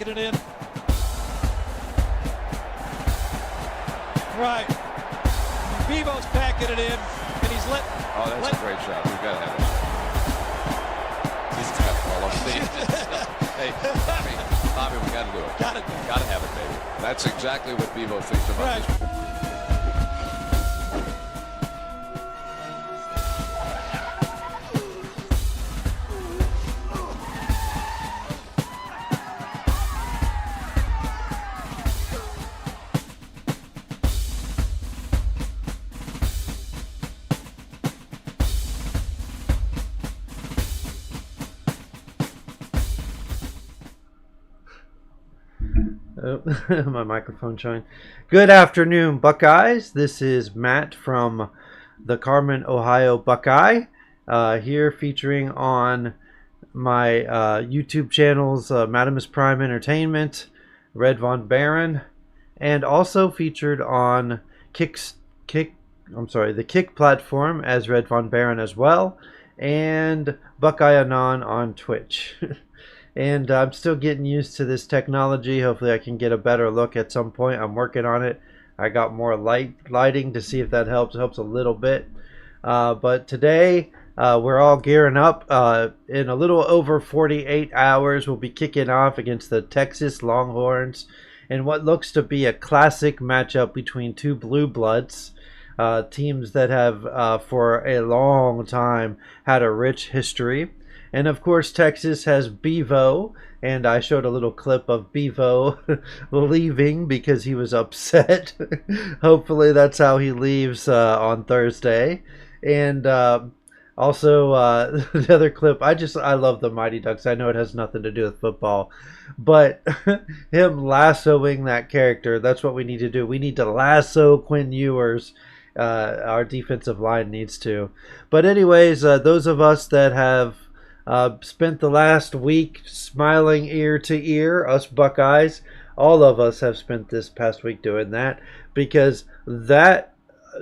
packing it in. Right. Bevo's packing it in, and he's let. Oh, that's a great shot. We've got to have it. He's got to fall off the Hey, Bobby, we got to do it. Got it. Got to have it, baby. That's exactly what Bevo thinks about this. Oh, my microphone showing. Good afternoon, Buckeyes. This is Matt from the Carmen, Ohio Buckeye, here featuring on my YouTube channels, Madamus Prime Entertainment, Red Von Baron, and also featured on the Kick platform as Red Von Baron as well, and Buckeye Anon on Twitch. And I'm still getting used to this technology. Hopefully I can get a better look at some point. I'm working on it. I got more lighting to see if that helps. It helps a little bit. But today we're all gearing up. In a little over 48 hours, we'll be kicking off against the Texas Longhorns in what looks to be a classic matchup between two blue bloods. Teams that have for a long time had a rich history. And of course, Texas has Bevo, and I showed a little clip of Bevo leaving because he was upset. Hopefully that's how he leaves on Thursday. And also the other clip, I love the Mighty Ducks. I know it has nothing to do with football, but him lassoing that character, that's what we need to do. We need to lasso Quinn Ewers. Our defensive line needs to. But anyways, those of us that have spent the last week smiling ear to ear, us Buckeyes, all of us have spent this past week doing that, because that,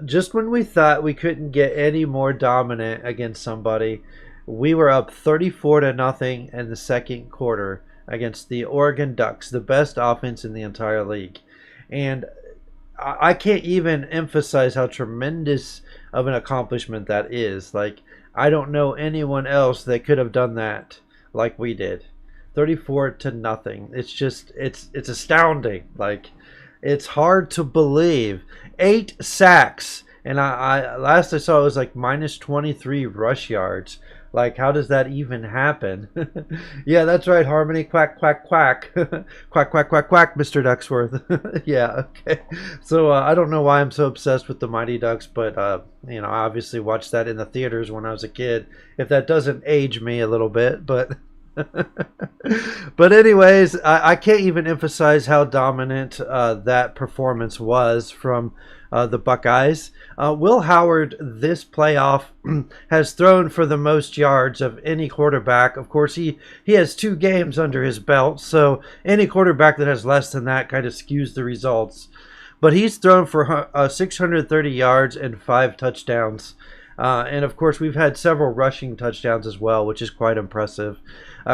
just when we thought we couldn't get any more dominant against somebody, we were up 34-0 in the second quarter against the Oregon Ducks, the best offense in the entire league. And I can't even emphasize how tremendous of an accomplishment that is. Like, I don't know anyone else that could have done that like we did. 34-0. It's just, it's astounding. Like, it's hard to believe. 8 sacks. And I last I saw it was like minus 23 rush yards. Like, how does that even happen? Yeah, that's right, Harmony. Quack, quack, quack. Quack, quack, quack, quack, Mr. Ducksworth. Yeah, okay. So I don't know why I'm so obsessed with the Mighty Ducks, but, I obviously watched that in the theaters when I was a kid. If that doesn't age me a little bit, but... But anyways, I can't even emphasize how dominant that performance was from the Buckeyes. Will Howard this playoff has thrown for the most yards of any quarterback. Of course, he has 2 games under his belt, so any quarterback that has less than that kind of skews the results. But he's thrown for 630 yards and 5 touchdowns. And of course, we've had several rushing touchdowns as well, which is quite impressive.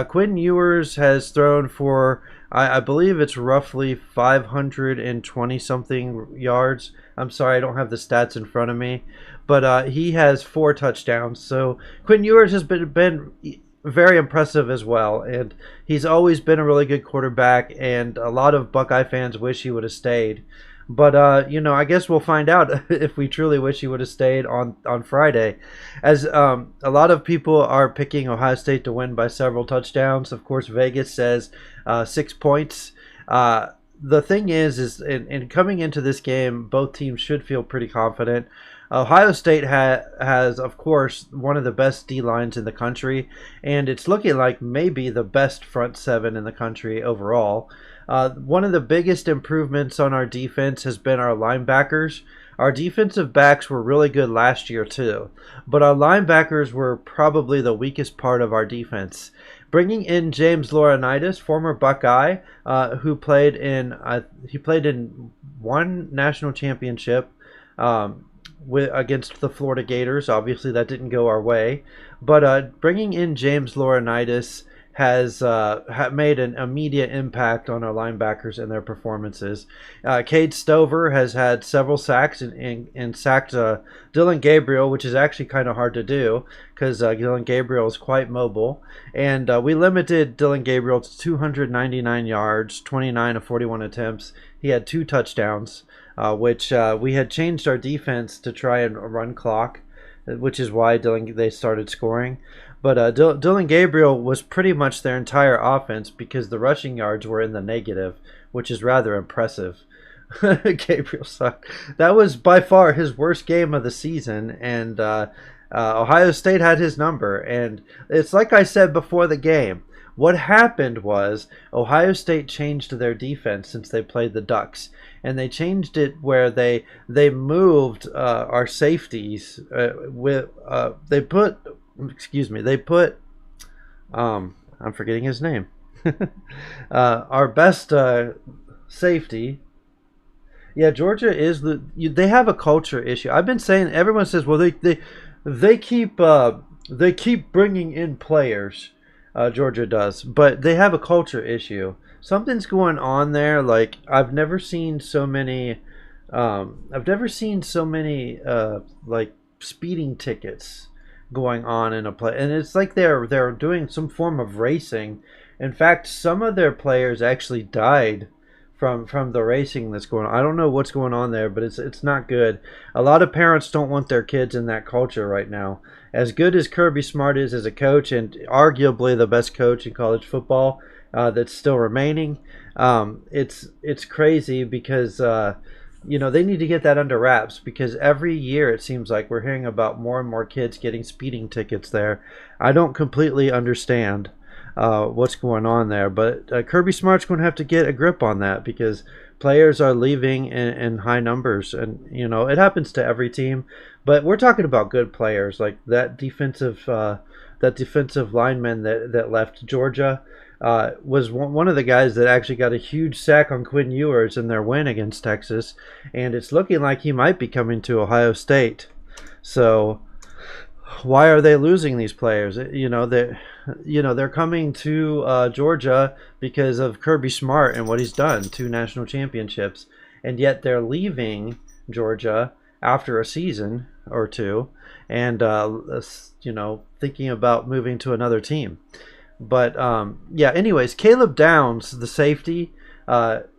Quinn Ewers has thrown for, I believe it's roughly 520-something yards. I'm sorry, I don't have the stats in front of me. But he has 4 touchdowns. So Quinn Ewers has been very impressive as well. And he's always been a really good quarterback. And a lot of Buckeye fans wish he would have stayed. But, I guess we'll find out if we truly wish he would have stayed on Friday. As a lot of people are picking Ohio State to win by several touchdowns. Of course, Vegas says 6 points. The thing is in coming into this game, both teams should feel pretty confident. Ohio State has, of course, one of the best D-lines in the country, and it's looking like maybe the best front 7 in the country overall. One of the biggest improvements on our defense has been our linebackers. Our defensive backs were really good last year too, but our linebackers were probably the weakest part of our defense. Bringing in James Laurinaitis, former Buckeye, who played in one national championship against the Florida Gators. Obviously, that didn't go our way, but bringing in James Laurinaitis has made an immediate impact on our linebackers and their performances. Cade Stover has had several sacks and sacked Dylan Gabriel, which is actually kind of hard to do because Dylan Gabriel is quite mobile. And we limited Dylan Gabriel to 299 yards, 29 of 41 attempts. He had 2 touchdowns, which we had changed our defense to try and run clock, which is why they started scoring. But Dylan Gabriel was pretty much their entire offense because the rushing yards were in the negative, which is rather impressive. Gabriel sucked. That was by far his worst game of the season, and Ohio State had his number. And it's like I said before the game. What happened was Ohio State changed their defense since they played the Ducks, and they changed it where they moved our safeties they put I'm forgetting his name. Our best safety. Yeah, Georgia is they have a culture issue. I've been saying, everyone says, well, they keep bringing in players. Georgia does, but they have a culture issue. Something's going on there. Like I've never seen so many like speeding tickets going on in a play, and it's like they're doing some form of racing. In fact, some of their players actually died from the racing that's going on. I don't know what's going on there, but it's not good. A lot of parents don't want their kids in that culture right now. As good as Kirby Smart is as a coach, and arguably the best coach in college football that's still remaining, it's crazy because they need to get that under wraps, because every year it seems like we're hearing about more and more kids getting speeding tickets there. I don't completely understand what's going on there, but Kirby Smart's going to have to get a grip on that, because players are leaving in high numbers, and it happens to every team. But we're talking about good players, like that defensive lineman that left Georgia. Was one of the guys that actually got a huge sack on Quinn Ewers in their win against Texas, and it's looking like he might be coming to Ohio State. So why are they losing these players? They're coming to Georgia because of Kirby Smart and what he's done, 2 national championships, and yet they're leaving Georgia after a season or 2, and thinking about moving to another team. But anyways, Caleb Downs, the safety,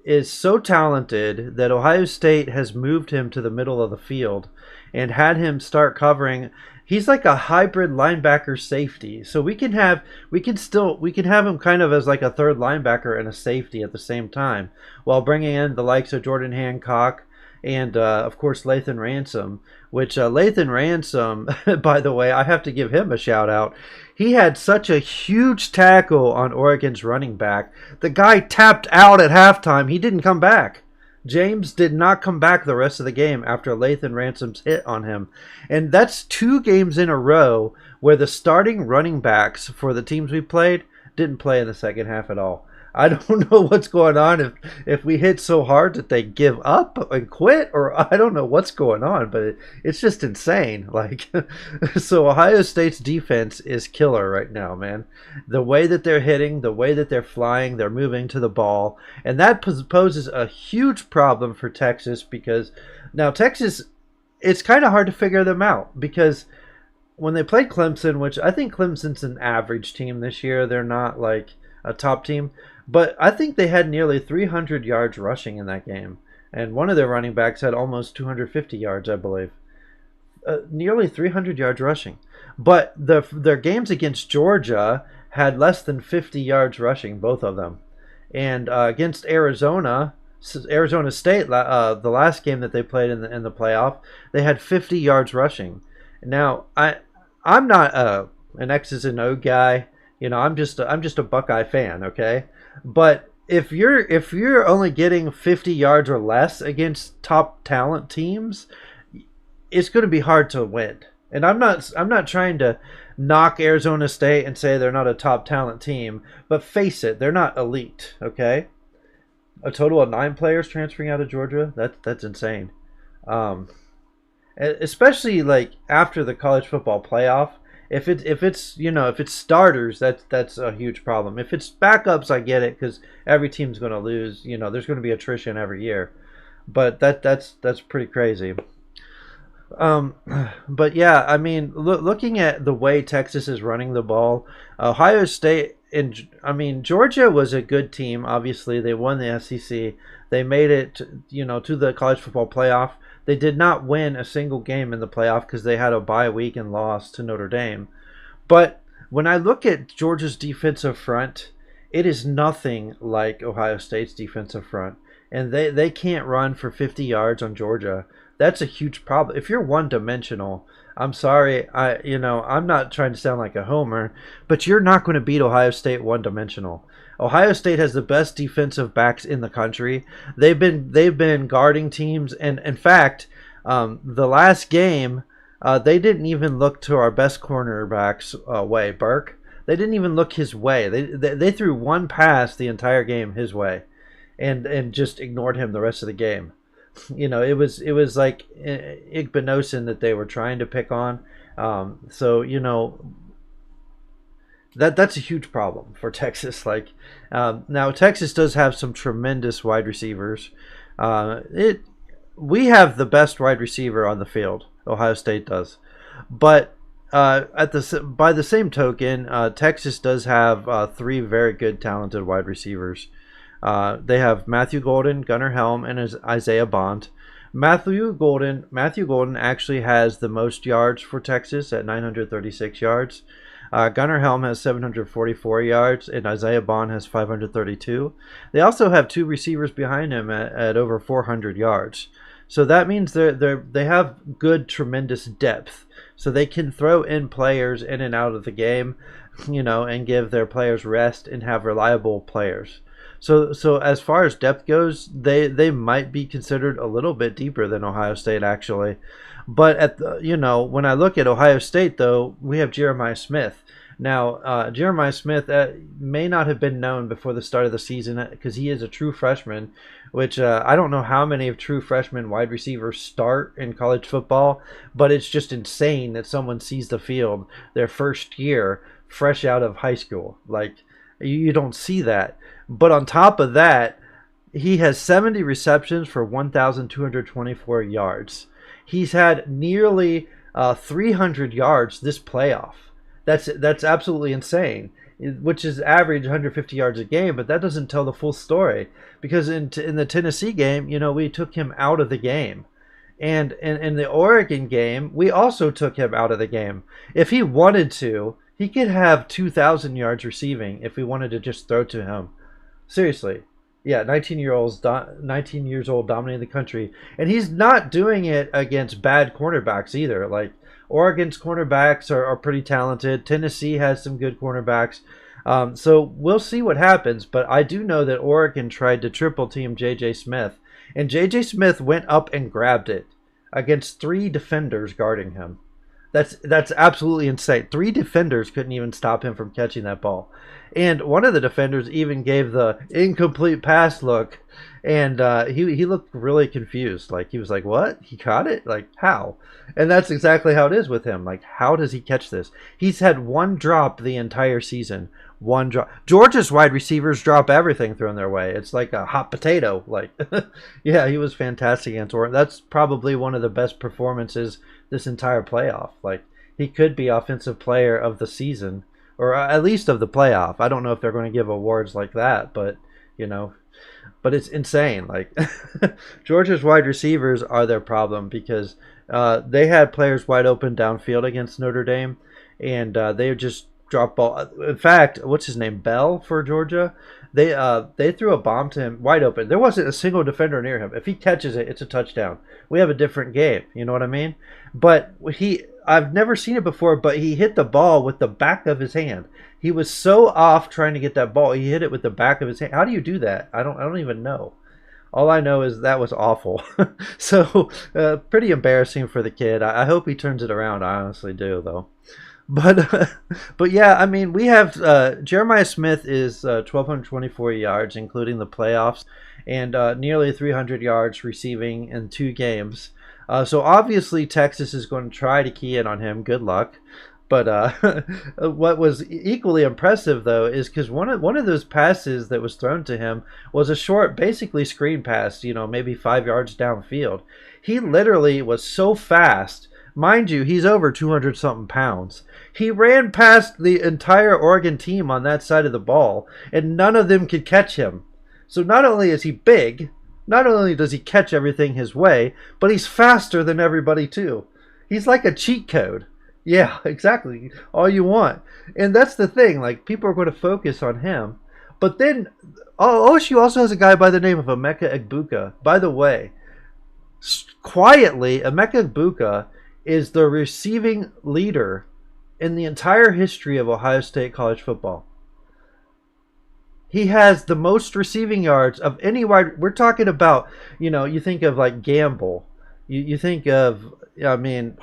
is so talented that Ohio State has moved him to the middle of the field and had him start covering. He's like a hybrid linebacker safety, so we can have him kind of as like a third linebacker and a safety at the same time, while bringing in the likes of Jordan Hancock and of course Lathan Ransom. Which Lathan Ransom, by the way, I have to give him a shout out. He had such a huge tackle on Oregon's running back. The guy tapped out at halftime. He didn't come back. James did not come back the rest of the game after Lathan Ransom's hit on him. And that's 2 games in a row where the starting running backs for the teams we played didn't play in the second half at all. I don't know what's going on, if we hit so hard that they give up and quit, or I don't know what's going on, but it's just insane. Like, so Ohio State's defense is killer right now, man. The way that they're hitting, the way that they're flying, they're moving to the ball, and that poses a huge problem for Texas, because now Texas, it's kind of hard to figure them out, because when they played Clemson, which I think Clemson's an average team this year, they're not like a top team, but I think they had nearly 300 yards rushing in that game. And one of their running backs had almost 250 yards, I believe. Nearly 300 yards rushing. But their games against Georgia had less than 50 yards rushing, both of them. And against Arizona State, the last game that they played in the playoff, they had 50 yards rushing. Now, I'm not an X's and O guy. I'm just a Buckeye fan, okay? But if you're only getting 50 yards or less against top talent teams, it's going to be hard to win. And I'm not trying to knock Arizona State and say they're not a top talent team, but face it, they're not elite, okay? A total of 9 players transferring out of Georgia, that's insane. Especially like after the college football playoff, If it's if it's starters, that's a huge problem. If it's backups, I get it because every team's going to lose. There's going to be attrition every year, but that's pretty crazy. Um, but yeah, I mean, looking at the way Texas is running the ball, Ohio State and I mean Georgia was a good team. Obviously, they won the SEC. They made it, to the college football playoff. They did not win a single game in the playoff because they had a bye week and lost to Notre Dame. But when I look at Georgia's defensive front, it is nothing like Ohio State's defensive front. And they can't run for 50 yards on Georgia. That's a huge problem. If you're one dimensional, I'm sorry, I'm not trying to sound like a homer, but you're not going to beat Ohio State one dimensional. Ohio State has the best defensive backs in the country. They've been guarding teams, and in fact, the last game, they didn't even look to our best cornerback's way, Burke. They didn't even look his way. They threw one pass the entire game his way, and just ignored him the rest of the game. It was like Igbinosin that they were trying to pick on. So that's a huge problem for Texas. Like now, Texas does have some tremendous wide receivers. It we have the best wide receiver on the field. Ohio State does, but by the same token, Texas does have three very good, talented wide receivers. They have Matthew Golden, Gunnar Helm, and Isaiah Bond. Matthew Golden actually has the most yards for Texas at 936 yards. Gunnar Helm has 744 yards, and Isaiah Bond has 532. They also have two receivers behind him at over 400 yards. So that means they have good, tremendous depth. So they can throw in players in and out of the game, and give their players rest and have reliable players. So as far as depth goes, they might be considered a little bit deeper than Ohio State actually. But when I look at Ohio State though, we have Jeremiah Smith. Now, Jeremiah Smith may not have been known before the start of the season because he is a true freshman, which I don't know how many of true freshman wide receivers start in college football, but it's just insane that someone sees the field their first year fresh out of high school. Like, you don't see that. But on top of that, he has 70 receptions for 1,224 yards. He's had nearly 300 yards this playoff. That's absolutely insane, which is average 150 yards a game, but that doesn't tell the full story because in the Tennessee game, we took him out of the game. And in the Oregon game, we also took him out of the game. If he wanted to, he could have 2,000 yards receiving if we wanted to just throw to him. Seriously. Yeah, 19 years old, dominating the country. And he's not doing it against bad cornerbacks either. Like, Oregon's cornerbacks are pretty talented. Tennessee has some good cornerbacks. So we'll see what happens. But I do know that Oregon tried to triple team J.J. Smith. And J.J. Smith went up and grabbed it against three defenders guarding him. That's absolutely insane. Three defenders couldn't even stop him from catching that ball. And one of the defenders even gave the incomplete pass look. And he looked really confused. Like, he was like, what? He caught it? Like, how? And that's exactly how it is with him. Like, how does he catch this? He's had one drop the entire season. One drop. Georgia's wide receivers drop everything thrown their way. It's like a hot potato. Like, yeah, he was fantastic against Oregon. That's probably one of the best performances this entire playoff. Like, he could be offensive player of the season, or at least of the playoff. I don't know if they're going to give awards like that, but but it's insane. Like, Georgia's wide receivers are their problem because they had players wide open downfield against Notre Dame, and they just drop ball. In fact, what's his name? Bell for Georgia. They threw a bomb to him wide open. There wasn't a single defender near him. If he catches it, it's a touchdown. We have a different game. You know what I mean? But I've never seen it before, but he hit the ball with the back of his hand. He was so off trying to get that ball. He hit it with the back of his hand. How do you do that? I don't even know. All I know is that was awful. So pretty embarrassing for the kid. I hope he turns it around. I honestly do, though. But yeah, I mean, we have Jeremiah Smith is 1,224 yards, including the playoffs, and nearly 300 yards receiving in 2 games. So obviously Texas is going to try to key in on him. Good luck. But what was equally impressive, though, is because one of those passes that was thrown to him was a short, basically screen pass, maybe 5 yards downfield. He literally was so fast. Mind you, he's over 200 something pounds. He ran past the entire Oregon team on that side of the ball, and none of them could catch him. So not only is he big, not only does he catch everything his way, but he's faster than everybody, too. He's like a cheat code. Yeah, exactly. All you want. And that's the thing. Like, people are going to focus on him. But then, OSU also has a guy by the name of Emeka Egbuka. By the way, quietly, Emeka Egbuka is the receiving leader in the entire history of Ohio State college football. He has the most receiving yards of any wide. We're talking about, you think of like Gamble. You think of, you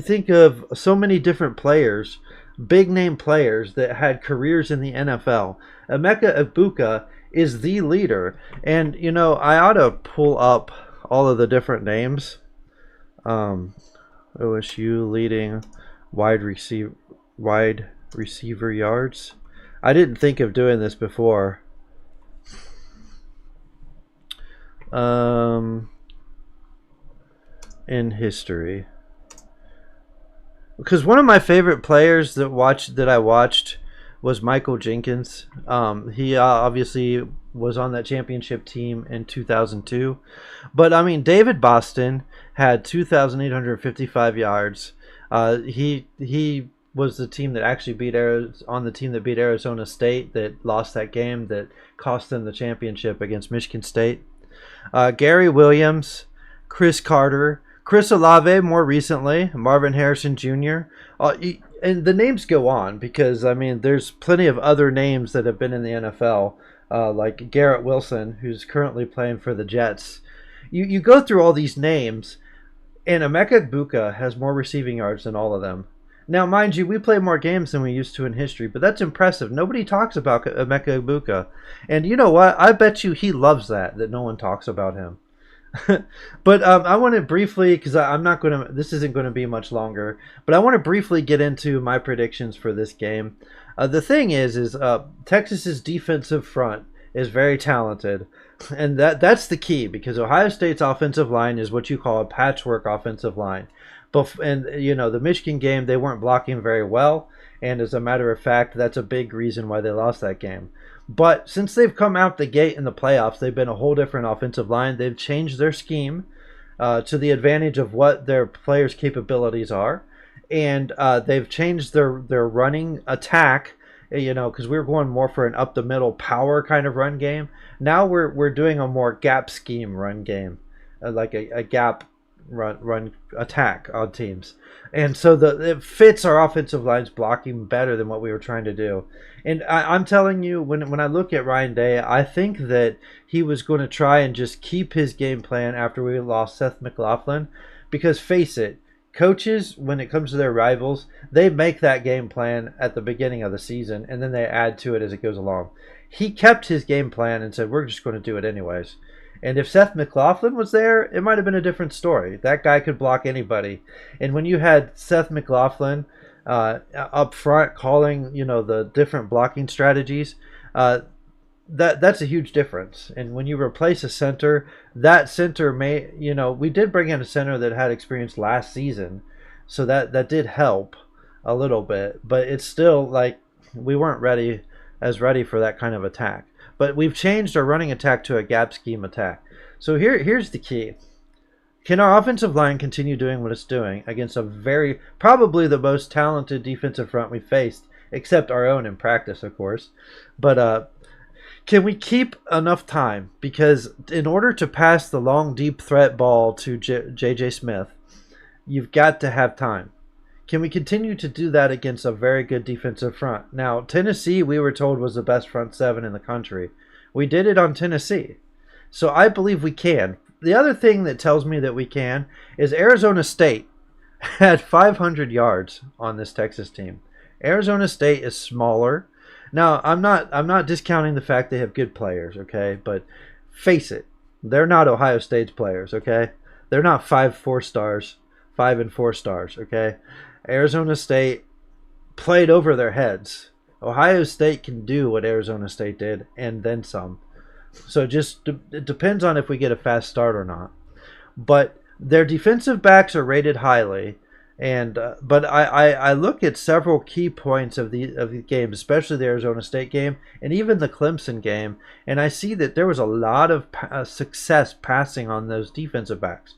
think of so many different players, big name players that had careers in the NFL. Emeka Egbuka is the leader. And, I ought to pull up all of the different names. OSU leading wide receiver yards. I didn't think of doing this before. In history. Because one of my favorite players that I watched was Michael Jenkins. He obviously was on that championship team in 2002. But, David Boston had 2,855 yards. He was the team that actually beat Arizona State, that lost that game that cost them the championship against Michigan State. Gary Williams, Chris Carter, Chris Olave more recently, Marvin Harrison Jr. And the names go on because, there's plenty of other names that have been in the NFL, like Garrett Wilson, who's currently playing for the Jets. You go through all these names, and Emeka Egbuka has more receiving yards than all of them. Now, mind you, we play more games than we used to in history, but that's impressive. Nobody talks about Emeka Egbuka. And you know what? I bet you he loves that no one talks about him. But I want to briefly, because this isn't going to be much longer, but I want to briefly get into my predictions for this game. The thing is Texas's defensive front is very talented, and that's the key, because Ohio State's offensive line is what you call a patchwork offensive line. And the Michigan game, they weren't blocking very well, and as a matter of fact, that's a big reason why they lost that game. But since they've come out the gate in the playoffs, they've been a whole different offensive line. They've changed their scheme to the advantage of what their players' capabilities are, and they've changed their running attack. Because we were going more for an up the middle power kind of run game. Now we're doing a more gap scheme run game, like a gap run attack on teams, and so it fits our offensive line's blocking better than what we were trying to do. And I'm telling you, when I look at Ryan Day, I think that he was going to try and just keep his game plan after we lost Seth McLaughlin, because face it, coaches, when it comes to their rivals, they make that game plan at the beginning of the season and then they add to it as it goes along. He kept his game plan and said, we're just going to do it anyways. And if Seth McLaughlin was there, it might have been a different story. That guy could block anybody. And when you had Seth McLaughlin up front calling, the different blocking strategies, that's a huge difference. And when you replace a center, that center may, we did bring in a center that had experience last season, so that did help a little bit. But it's still like we weren't ready for that kind of attack. But we've changed our running attack to a gap scheme attack. So here's the key. Can our offensive line continue doing what it's doing against probably the most talented defensive front we faced, except our own in practice, of course. But can we keep enough time? Because in order to pass the long, deep threat ball to J.J. Smith, you've got to have time. Can we continue to do that against a very good defensive front? Now, Tennessee, we were told, was the best front seven in the country. We did it on Tennessee. So I believe we can. The other thing that tells me that we can is Arizona State had 500 yards on this Texas team. Arizona State is smaller. Now, I'm not discounting the fact they have good players, okay? But face it, they're not Ohio State's players, okay? They're not 5 4 stars, 5 and 4 stars. Okay, Arizona State played over their heads. Ohio State can do what Arizona State did and then some. So it depends on if we get a fast start or not. But their defensive backs are rated highly, and but I look at several key points of the game, especially the Arizona State game and even the Clemson game, and I see that there was a lot of success passing on those defensive backs.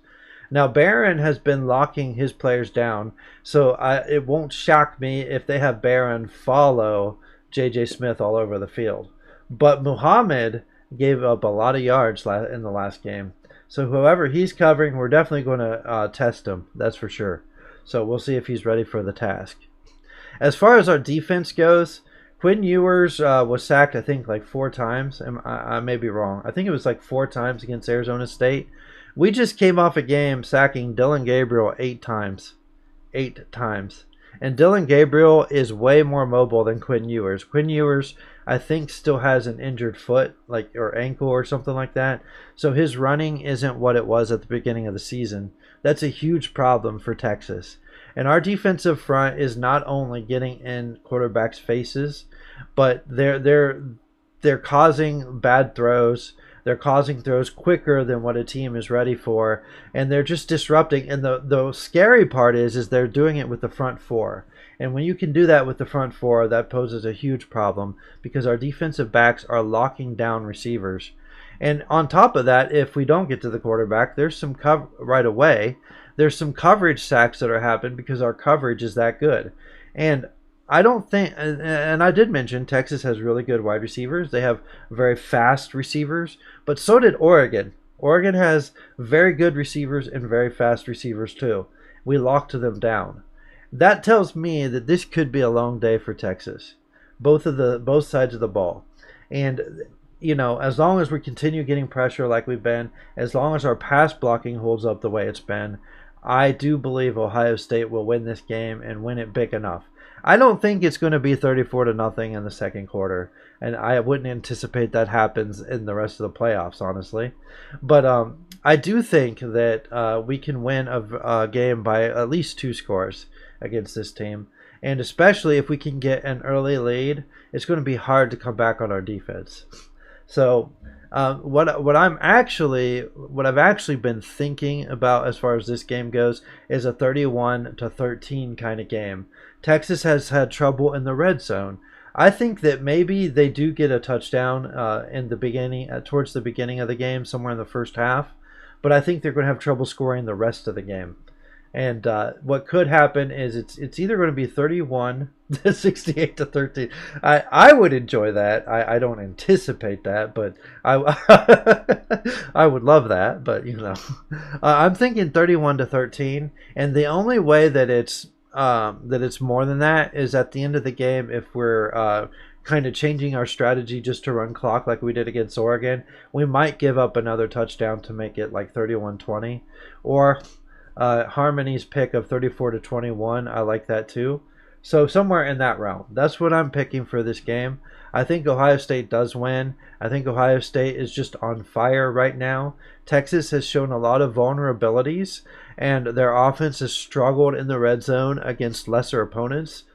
Now Barron has been locking his players down, so it won't shock me if they have Barron follow J.J. Smith all over the field. But Muhammad gave up a lot of yards in the last game. So whoever he's covering, we're definitely going to test him. That's for sure. So we'll see if he's ready for the task. As far as our defense goes, Quinn Ewers was sacked, I think, like 4 times. I may be wrong. I think it was like 4 times against Arizona State. We just came off a game sacking Dylan Gabriel 8 times. 8 times. And Dylan Gabriel is way more mobile than Quinn Ewers. Quinn Ewers, I think, still has an injured foot, or ankle or something like that. So his running isn't what it was at the beginning of the season. That's a huge problem for Texas. And our defensive front is not only getting in quarterbacks' faces, but they're causing bad throws. They're causing throws quicker than what a team is ready for, and they're just disrupting. And the scary part is they're doing it with the front 4. And when you can do that with the front 4, that poses a huge problem because our defensive backs are locking down receivers. And on top of that, if we don't get to the quarterback, there's some right away. There's some coverage sacks that are happening because our coverage is that good. And I don't think, and I did mention Texas has really good wide receivers. They have very fast receivers, but so did Oregon. Oregon has very good receivers and very fast receivers too. We locked them down. That tells me that this could be a long day for Texas, both sides of the ball. And as long as we continue getting pressure like we've been, as long as our pass blocking holds up the way it's been, I do believe Ohio State will win this game and win it big enough. I don't think it's going to be 34-0 in the second quarter, and I wouldn't anticipate that happens in the rest of the playoffs, honestly. But I do think that we can win a game by at least 2 scores against this team, and especially if we can get an early lead, it's going to be hard to come back on our defense. So what I've actually been thinking about as far as this game goes is a 31-13 kind of game. Texas has had trouble in the red zone. I think that maybe they do get a touchdown in the beginning, towards the beginning of the game, somewhere in the first half. But I think they're going to have trouble scoring the rest of the game. And what could happen is it's either going to be 31-68-13. I would enjoy that. I don't anticipate that, but I would love that. But I'm thinking 31-13, and the only way that it's more than that is at the end of the game if we're kind of changing our strategy just to run clock like we did against Oregon. We might give up another touchdown to make it like 31-20, or Harmony's pick of 34-21. I like that too. So somewhere in that realm. That's what I'm picking for this game. I think Ohio State does win. I think Ohio State is just on fire right now. Texas has shown a lot of vulnerabilities, and their offense has struggled in the red zone against lesser opponents.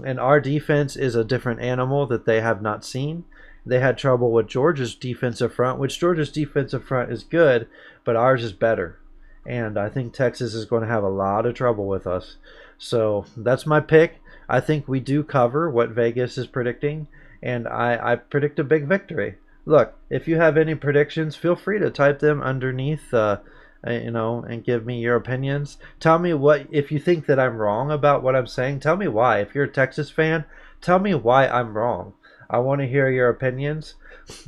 And our defense is a different animal that they have not seen. They had trouble with Georgia's defensive front, which Georgia's defensive front is good, but ours is better. And I think Texas is going to have a lot of trouble with us. So that's my pick. I think we do cover what Vegas is predicting, and I predict a big victory. Look, if you have any predictions, feel free to type them underneath, and give me your opinions. Tell me if you think that I'm wrong about what I'm saying, tell me why. If you're a Texas fan, tell me why I'm wrong. I want to hear your opinions.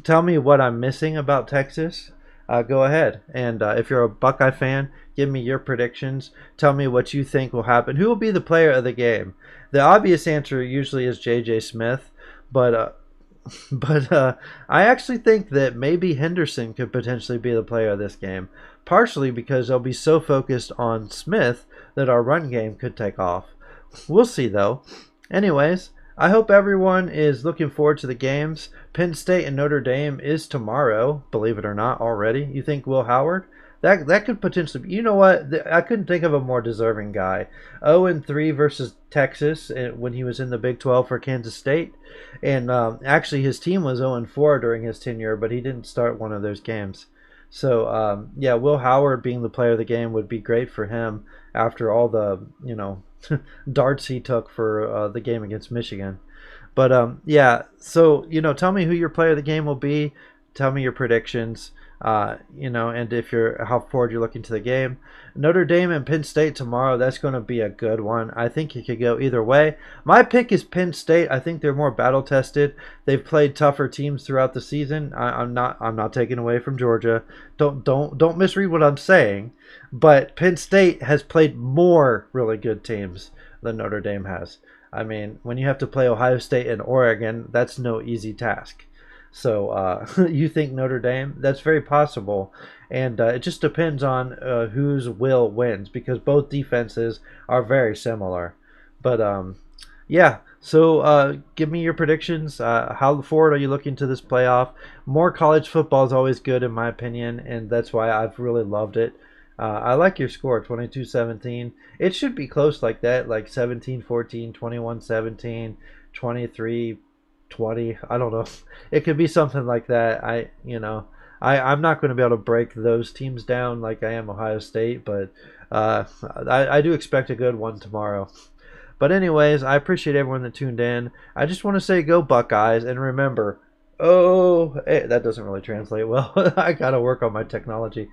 Tell me what I'm missing about Texas. Go ahead. And if you're a Buckeye fan, give me your predictions. Tell me what you think will happen. Who will be the player of the game? The obvious answer usually is J.J. Smith, but I actually think that maybe Henderson could potentially be the player of this game, partially because they'll be so focused on Smith that our run game could take off. We'll see, though. Anyways, I hope everyone is looking forward to the games. Penn State and Notre Dame is tomorrow, believe it or not, already. You think Will Howard? That could potentially. You know what? I couldn't think of a more deserving guy. 0-3 versus Texas when he was in the Big 12 for Kansas State, and actually his team was 0-4 during his tenure, but he didn't start one of those games. So yeah, Will Howard being the player of the game would be great for him after all the darts he took for the game against Michigan. But yeah, so tell me who your player of the game will be. Tell me your predictions. And if you're how forward you're looking to the game. Notre Dame and Penn State tomorrow. That's going to be a good one. I think it could go either way. My pick is Penn State. I think they're more battle tested. They've played tougher teams throughout the season. I'm not taking away from Georgia. Don't misread what I'm saying. But Penn State has played more really good teams than Notre Dame has. I mean, when you have to play Ohio State and Oregon, that's no easy task. So you think Notre Dame? That's very possible. And it just depends on whose will wins because both defenses are very similar. But yeah, so give me your predictions. How forward are you looking to this playoff? More college football is always good in my opinion, and that's why I've really loved it. I like your score, 22-17. It should be close like that, like 17-14, 21-17, 23-20. I don't know. It could be something like that. I'm not going to be able to break those teams down like I am Ohio State, but I do expect a good one tomorrow. But anyways, I appreciate everyone that tuned in. I just want to say go Buckeyes, and remember, that doesn't really translate well. I got to work on my technology.